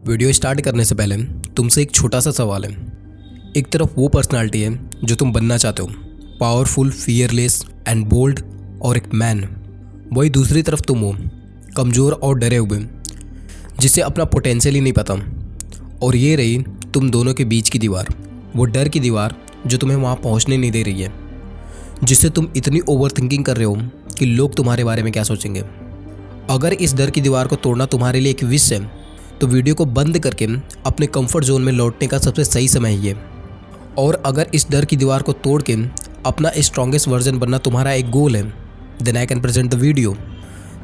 Video start करने से पहले तुमसे एक छोटा सा सवाल है। एक तरफ वो पर्सनालिटी है जो तुम बनना चाहते हो, पावरफुल, फियरलेस एंड बोल्ड और एक मैन। वही दूसरी तरफ तुम हो, कमज़ोर और डरे हुए, जिसे अपना पोटेंशियल ही नहीं पता। और ये रही तुम दोनों के बीच की दीवार, वो डर की दीवार जो तुम्हें वहाँ पहुँचने नहीं दे रही है, जिससे तुम इतनी ओवर थिंकिंग कर रहे हो कि लोग तुम्हारे बारे में क्या सोचेंगे। अगर इस डर की दीवार को तोड़ना तुम्हारे लिए एक विश है तो वीडियो को बंद करके अपने कंफर्ट जोन में लौटने का सबसे सही समय ही है। और अगर इस डर की दीवार को तोड़ के अपना स्ट्रॉन्गेस्ट वर्जन बनना तुम्हारा एक गोल है, then I can present the video.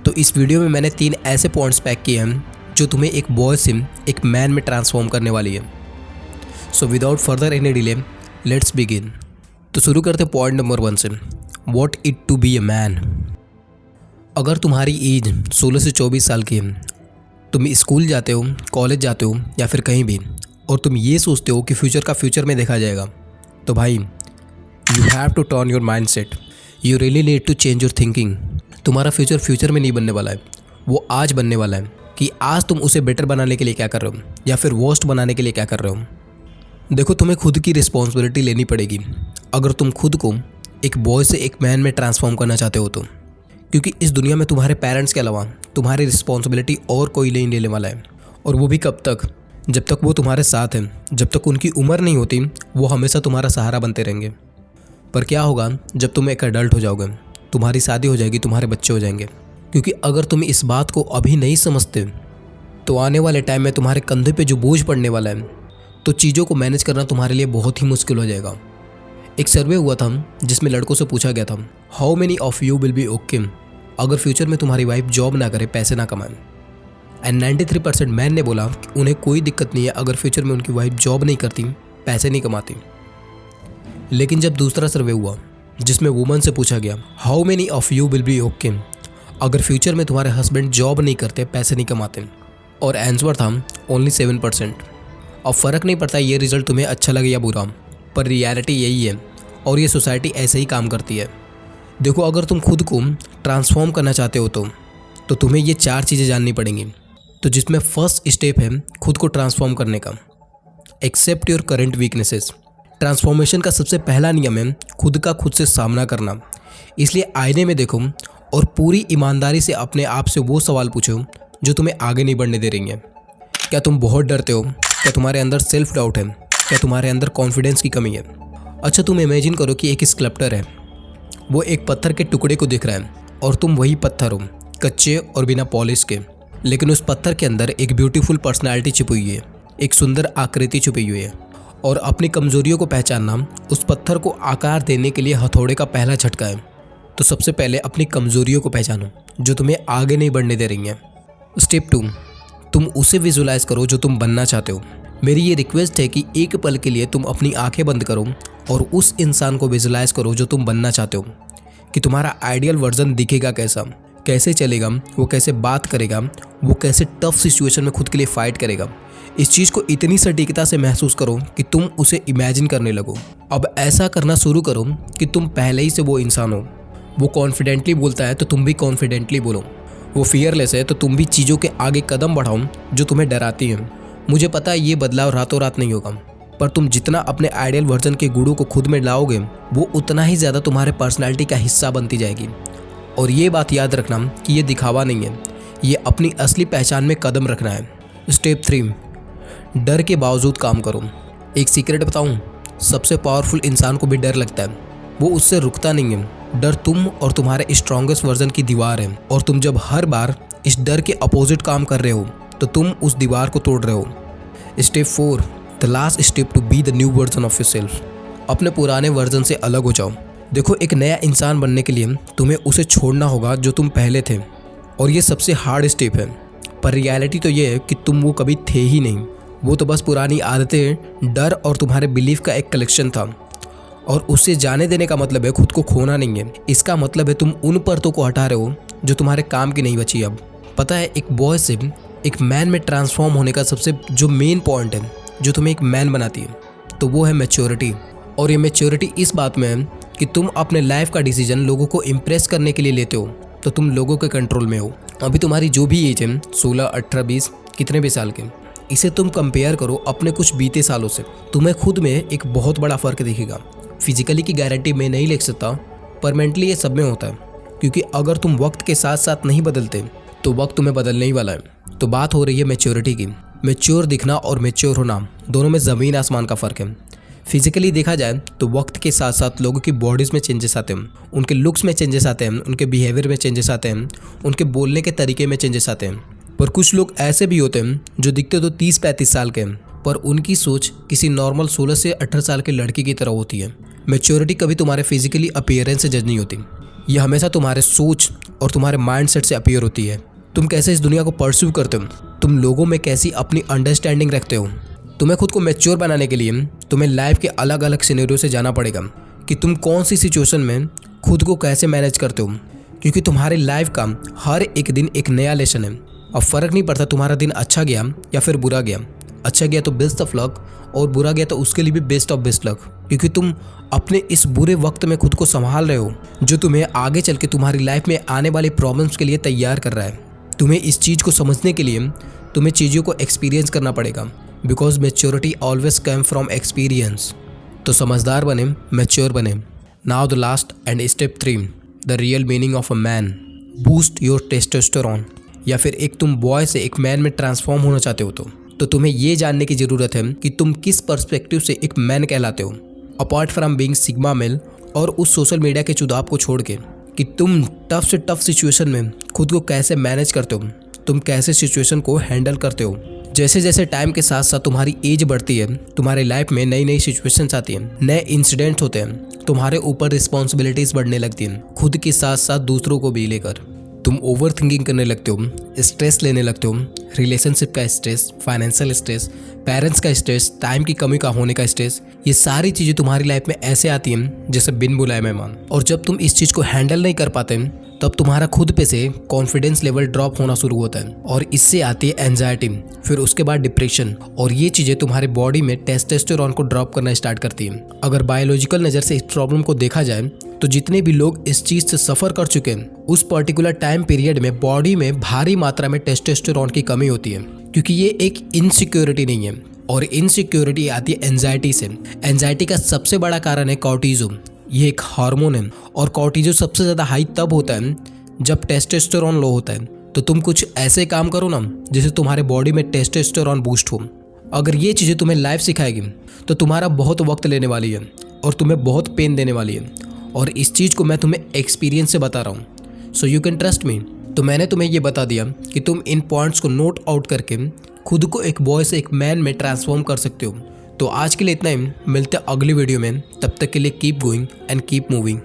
तो इस वीडियो में मैंने 3 ऐसे पॉइंट्स पैक किए हैं जो तुम्हें एक बॉय से एक मैन में ट्रांसफॉर्म करने वाली है। So without further any delay let's begin. तो शुरू करते पॉइंट नंबर 1 से, what it to be a man. अगर तुम्हारी एज 16 से 24 साल की है, तुम स्कूल जाते हो, कॉलेज जाते हो या फिर कहीं भी, और तुम ये सोचते हो कि फ्यूचर का फ्यूचर में देखा जाएगा, तो भाई you have to turn your mind set. You really need to change your thinking. तुम्हारा फ्यूचर फ्यूचर में नहीं बनने वाला है, वो आज बनने वाला है कि आज तुम उसे बेटर बनाने के लिए क्या कर रहे हो या फिर वर्स्ट बनाने के लिए क्या कर रहे हो। देखो, तुम्हें खुद की रिस्पॉन्सिबिलिटी लेनी पड़ेगी अगर तुम खुद को एक बॉय से एक मैन में ट्रांसफॉर्म करना चाहते हो तो, क्योंकि इस दुनिया में तुम्हारे पेरेंट्स के अलावा तुम्हारी रिस्पॉन्सिबिलिटी और कोई नहीं लेने वाला है। और वो भी कब तक? जब तक वो तुम्हारे साथ हैं। जब तक उनकी उम्र नहीं होती, वो हमेशा तुम्हारा सहारा बनते रहेंगे। पर क्या होगा जब तुम एक एडल्ट हो जाओगे, तुम्हारी शादी हो जाएगी, तुम्हारे बच्चे हो जाएंगे। क्योंकि अगर तुम इस बात को अभी नहीं समझते तो आने वाले टाइम में तुम्हारे कंधे पे जो बोझ पड़ने वाला है, तो चीज़ों को मैनेज करना तुम्हारे लिए बहुत ही मुश्किल हो जाएगा। एक सर्वे हुआ था जिसमें लड़कों से पूछा गया था, how many of you will be okay अगर फ्यूचर में तुम्हारी वाइफ जॉब ना करे, पैसे ना कमाए। एंड 93% मैन ने बोला कि उन्हें कोई दिक्कत नहीं है अगर फ्यूचर में उनकी वाइफ जॉब नहीं करती, पैसे नहीं कमाती। लेकिन जब दूसरा सर्वे हुआ जिसमें वुमन से पूछा गया, how many of you will be okay अगर फ्यूचर में तुम्हारे हस्बैंड जॉब नहीं करते, पैसे नहीं कमाते, और आंसर था ओनली 7%। अब फ़र्क नहीं पड़ता ये रिजल्ट तुम्हें अच्छा लगे या बुरा, पर रियलिटी यही है और ये सोसाइटी ऐसे ही काम करती है। देखो, अगर तुम खुद को ट्रांसफॉर्म करना चाहते हो तो तुम्हें ये 4 चीज़ें जाननी पड़ेंगी। तो जिसमें फर्स्ट स्टेप है खुद को ट्रांसफॉर्म करने का, accept your current weaknesses. Transformation का सबसे पहला नियम है खुद का खुद से सामना करना। इसलिए आईने में देखो और पूरी ईमानदारी से अपने आप से वो सवाल पूछो जो तुम्हें आगे नहीं बढ़ने दे रही हैं। क्या तुम बहुत डरते हो? क्या तुम्हारे अंदर सेल्फ डाउट है? क्या तुम्हारे अंदर कॉन्फिडेंस की कमी है? अच्छा, तुम इमेजिन करो कि एक स्कल्प्टर है, वो एक पत्थर के टुकड़े को देख रहा है और तुम वही पत्थर हो, कच्चे और बिना पॉलिश के। लेकिन उस पत्थर के अंदर एक ब्यूटीफुल पर्सनालिटी छुपी हुई है, एक सुंदर आकृति छुपी हुई है। और अपनी कमजोरियों को पहचानना उस पत्थर को आकार देने के लिए हथौड़े का पहला झटका है। तो सबसे पहले अपनी कमजोरियों को पहचानो जो तुम्हें आगे नहीं बढ़ने दे रही हैं। स्टेप 2, तुम उसे विजुलाइज करो जो तुम बनना चाहते हो। मेरी ये रिक्वेस्ट है कि एक पल के लिए तुम अपनी आंखें बंद करो और उस इंसान को विजुलाइज करो जो तुम बनना चाहते हो, कि तुम्हारा आइडियल वर्जन दिखेगा कैसा, कैसे चलेगा, वो कैसे बात करेगा, वो कैसे टफ सिचुएशन में खुद के लिए फाइट करेगा। इस चीज़ को इतनी सटीकता से महसूस करो कि तुम उसे इमेजिन करने लगो। अब ऐसा करना शुरू करो कि तुम पहले ही से वो इंसान हो। वो कॉन्फिडेंटली बोलता है तो तुम भी कॉन्फिडेंटली बोलो। वो फियरलेस है तो तुम भी चीज़ों के आगे कदम बढ़ाओ जो तुम्हें डराती हैं। मुझे पता है ये बदलाव रातों रात नहीं होगा, पर तुम जितना अपने आइडियल वर्जन के गुणों को खुद में लाओगे, वो उतना ही ज़्यादा तुम्हारे पर्सनालिटी का हिस्सा बनती जाएगी। और ये बात याद रखना कि ये दिखावा नहीं है, ये अपनी असली पहचान में कदम रखना है। स्टेप 3, डर के बावजूद काम करो। एक सीक्रेट बताऊं, सबसे पावरफुल इंसान को भी डर लगता है, वो उससे रुकता नहीं है। डर तुम और तुम्हारे स्ट्रॉन्गेस्ट वर्जन की दीवार है, और तुम जब हर बार इस डर के अपोजिट काम कर रहे हो तो तुम उस दीवार को तोड़ रहे हो। Step 4, the last step to be the new version of yourself. अपने पुराने वर्जन से अलग हो जाओ। देखो, एक नया इंसान बनने के लिए तुम्हें उसे छोड़ना होगा जो तुम पहले थे, और ये सबसे हार्ड स्टेप है। पर रियलिटी तो ये है कि तुम वो कभी थे ही नहीं। वो तो बस पुरानी आदतें, डर और तुम्हारे बिलीफ का एक कलेक्शन था। और उससे जाने देने का मतलब है खुद को खोना नहीं है। इसका मतलब है तुम उन परतों को हटा रहे हो जो तुम्हारे काम की नहीं बची अब। पता है, एक बॉय से एक मैन में ट्रांसफॉर्म होने का सबसे जो मेन पॉइंट है जो तुम्हें एक मैन बनाती है, तो वो है मैच्योरिटी। और ये मैच्योरिटी इस बात में है कि तुम अपने लाइफ का डिसीजन लोगों को इम्प्रेस करने के लिए लेते हो, तो तुम लोगों के कंट्रोल में हो। अभी तुम्हारी जो भी एज है, 16, 18, 20, कितने भी साल के, इसे तुम कंपेयर करो अपने कुछ बीते सालों से, तुम्हें खुद में एक बहुत बड़ा फ़र्क दिखेगा। फिजिकली की गारंटी मैं नहीं ले सकता, पर मेंटली ये सब में होता है, क्योंकि अगर तुम वक्त के साथ साथ नहीं बदलते तो वक्त तुम्हें बदलने ही वाला है। तो बात हो रही है मैच्योरिटी की। मैच्योर दिखना और मैच्योर होना दोनों में ज़मीन आसमान का फ़र्क है। फिजिकली देखा जाए तो वक्त के साथ साथ लोगों की बॉडीज़ में चेंजेस आते हैं, उनके लुक्स में चेंजेस आते हैं, उनके बिहेवियर में चेंजेस आते हैं, उनके बोलने के तरीके में चेंजेस आते हैं। पर कुछ लोग ऐसे भी होते हैं जो दिखते तो 30-35 साल के हैं, पर उनकी सोच किसी नॉर्मल 16 से 18 साल के लड़की की तरह होती है। मैच्योरिटी कभी तुम्हारे फिजिकली अपीयरेंस से जज नहीं होती, यह हमेशा तुम्हारे सोच और तुम्हारे माइंडसेट से अपीयर होती है। तुम कैसे इस दुनिया को परस्यू करते हो, तुम लोगों में कैसी अपनी अंडरस्टैंडिंग रखते हो। तुम्हें खुद को मैच्योर बनाने के लिए तुम्हें लाइफ के अलग अलग सिनेरियो से जाना पड़ेगा कि तुम कौन सी सिचुएशन में खुद को कैसे मैनेज करते हो, क्योंकि तुम्हारी लाइफ का हर एक दिन एक नया लेसन है। अब फ़र्क नहीं पड़ता तुम्हारा दिन अच्छा गया या फिर बुरा गया। अच्छा गया तो बेस्ट ऑफ लक, और बुरा गया तो उसके लिए भी बेस्ट ऑफ बेस्ट लक, क्योंकि तुम अपने इस बुरे वक्त में खुद को संभाल रहे हो, जो तुम्हें आगे चल के तुम्हारी लाइफ में आने वाली प्रॉब्लम्स के लिए तैयार कर रहा है। तुम्हें इस चीज़ को समझने के लिए तुम्हें चीज़ों को एक्सपीरियंस करना पड़ेगा, because maturity always come from experience. तो समझदार बने, मैच्योर बने। Now the last and step 3, the real meaning of a man. Boost your testosterone. या फिर एक तुम बॉय से एक मैन में ट्रांसफॉर्म होना चाहते हो तो तुम्हें ये जानने की ज़रूरत है कि तुम किस पर्सपेक्टिव से एक मैन कहलाते हो, apart from being sigma male और उस सोशल मीडिया के चुदाव को छोड़ के, कि तुम टफ से टफ सिचुएशन में खुद को कैसे मैनेज करते हो, तुम कैसे सिचुएशन को हैंडल करते हो। जैसे जैसे टाइम के साथ साथ तुम्हारी एज बढ़ती है, तुम्हारी लाइफ में नई नई सिचुएशंस आती हैं, नए इंसिडेंट होते हैं, तुम्हारे ऊपर रिस्पॉन्सिबिलिटीज़ बढ़ने लगती हैं, खुद के साथ साथ दूसरों को भी लेकर। तुम ओवर थिंकिंग करने लगते हो, स्ट्रेस लेने लगते हो, रिलेशनशिप का स्ट्रेस, फाइनेंशियल स्ट्रेस, पेरेंट्स का स्ट्रेस, टाइम की कमी का होने का स्ट्रेस। ये सारी चीज़ें तुम्हारी लाइफ में ऐसे आती हैं जैसे बिन बुलाए मेहमान। और जब तुम इस चीज़ को हैंडल नहीं कर पाते तब तुम्हारा खुद पे से कॉन्फिडेंस लेवल ड्रॉप होना शुरू होता है, और इससे आती है एंजाइटी, फिर उसके बाद डिप्रेशन, और ये चीज़ें तुम्हारे बॉडी में टेस्टोस्टेरोन को ड्रॉप करना स्टार्ट करती हैं। अगर बायोलॉजिकल नज़र से इस प्रॉब्लम को देखा जाए तो जितने भी लोग इस चीज़ से सफ़र कर चुके हैं, उस पर्टिकुलर टाइम पीरियड में बॉडी में भारी मात्रा में टेस्टोस्टेरोन की कमी होती है, क्योंकि ये एक इनसिक्योरिटी नहीं है, और इनसिक्योरिटी आती है एंजाइटी से। एंजाइटी का सबसे बड़ा कारण है कॉर्टिसोल। ये एक हार्मोन है, और कॉर्टिसोल सबसे ज़्यादा हाई तब होता है जब टेस्टोस्टेरोन लो होता है। तो तुम कुछ ऐसे काम करो ना जिससे तुम्हारे बॉडी में टेस्टोस्टेरोन बूस्ट हो। अगर ये चीज़ें तुम्हें लाइफ सिखाएगी तो तुम्हारा बहुत वक्त लेने वाली है और तुम्हें बहुत पेन देने वाली है, और इस चीज़ को मैं तुम्हें एक्सपीरियंस से बता रहा हूँ, so you can trust me. तो मैंने तुम्हें ये बता दिया कि तुम इन पॉइंट्स को नोट आउट करके खुद को एक बॉय से एक मैन में ट्रांसफॉर्म कर सकते हो। तो आज के लिए इतना ही, मिलते हैं अगली वीडियो में। तब तक के लिए keep going and keep moving.